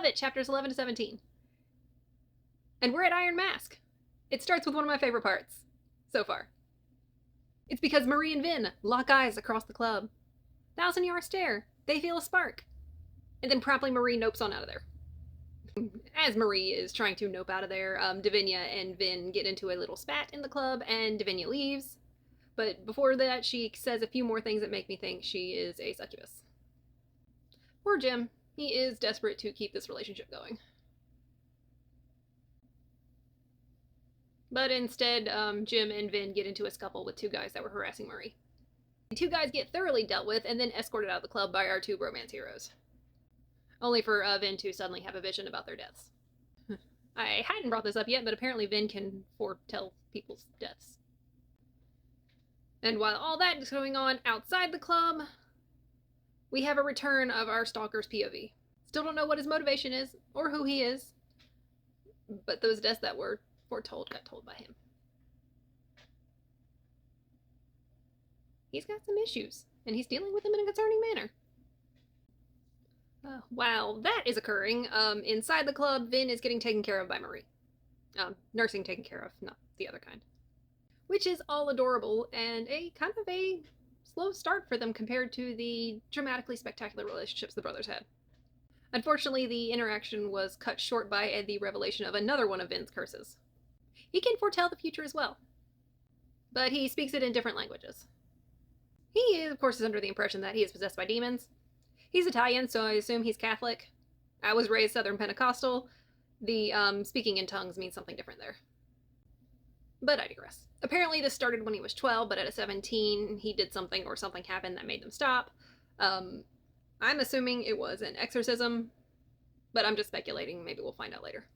Covet, chapters 11 to 17. And we're at Iron Mask. It starts with one of my favorite parts so far. It's because Marie and Vin lock eyes across the club. 1,000-yard stare. They feel a spark. And then promptly Marie nopes on out of there. As Marie is trying to nope out of there, Davinia and Vin get into a little spat in the club, and Davinia leaves. But before that, she says a few more things that make me think she is a succubus. Poor Jim. He is desperate to keep this relationship going. But instead, Jim and Vin get into a scuffle with two guys that were harassing Marie. The two guys get thoroughly dealt with and then escorted out of the club by our two romance heroes. Only for Vin to suddenly have a vision about their deaths. I hadn't brought this up yet, but apparently Vin can foretell people's deaths. And while all that is going on outside the club, we have a return of our stalker's POV. Still don't know what his motivation is, or who he is, but those deaths that were foretold got told by him. He's got some issues, and he's dealing with them in a concerning manner. While that is occurring, inside the club, Vin is getting taken care of by Marie. Nursing taken care of, not the other kind. Which is all adorable, and a kind of a slow start for them compared to the dramatically spectacular relationships the brothers had. Unfortunately, the interaction was cut short by the revelation of another one of Vin's curses. He can foretell the future as well, but he speaks it in different languages. He, of course, is under the impression that he is possessed by demons. He's Italian, so I assume he's Catholic. I was raised Southern Pentecostal. The speaking in tongues means something different there. But I digress. Apparently this started when he was 12, but at 17 he did something or something happened that made them stop. I'm assuming it was an exorcism, but I'm just speculating. Maybe we'll find out later.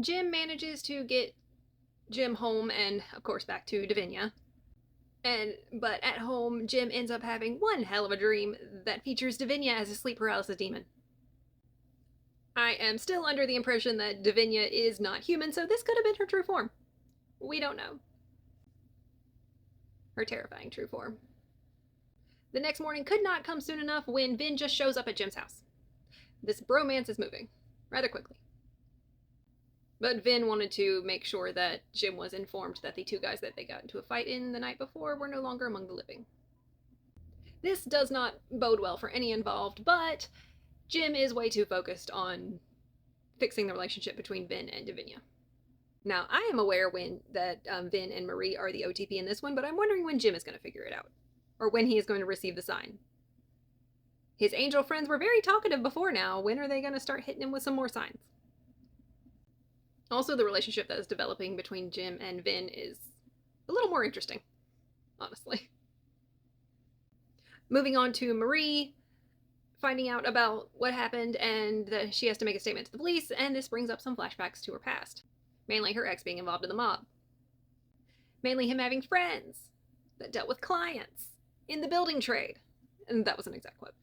Jim manages to get Jim home and, of course, back to Davinia. But at home, Jim ends up having one hell of a dream that features Davinia as a sleep paralysis demon. I am still under the impression that Davinia is not human, so this could have been her true form. We don't know. Her terrifying true form. The next morning could not come soon enough when Vin just shows up at Jim's house. This bromance is moving rather quickly. But Vin wanted to make sure that Jim was informed that the two guys that they got into a fight in the night before were no longer among the living. This does not bode well for any involved, but Jim is way too focused on fixing the relationship between Vin and Davinia. Now, I am aware that Vin and Marie are the OTP in this one, but I'm wondering when Jim is going to figure it out, or when he is going to receive the sign. His angel friends were very talkative before now. When are they going to start hitting him with some more signs? Also, the relationship that is developing between Jim and Vin is a little more interesting, honestly. Moving on to Marie, finding out about what happened and that she has to make a statement to the police, and this brings up some flashbacks to her past. Mainly her ex being involved in the mob. Mainly him having friends that dealt with clients in the building trade. And that was an exact quote.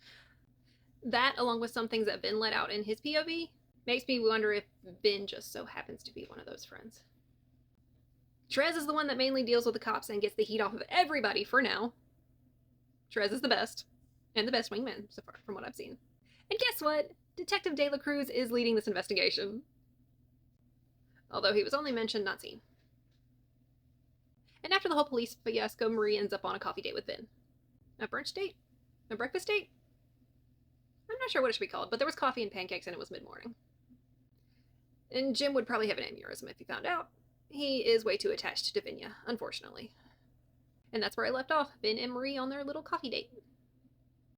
That, along with some things that Vin let out in his POV, makes me wonder if Vin just so happens to be one of those friends. Trez is the one that mainly deals with the cops and gets the heat off of everybody for now. Trez is the best, and the best wingman so far, from what I've seen. And guess what? Detective De La Cruz is leading this investigation. Although he was only mentioned, not seen. And after the whole police fiasco, Marie ends up on a coffee date with Vin. A brunch date? A breakfast date? I'm not sure what it should be called, but there was coffee and pancakes and it was mid-morning. And Jim would probably have an aneurysm if he found out. He is way too attached to Davinia, unfortunately. And that's where I left off, Vin and Marie on their little coffee date.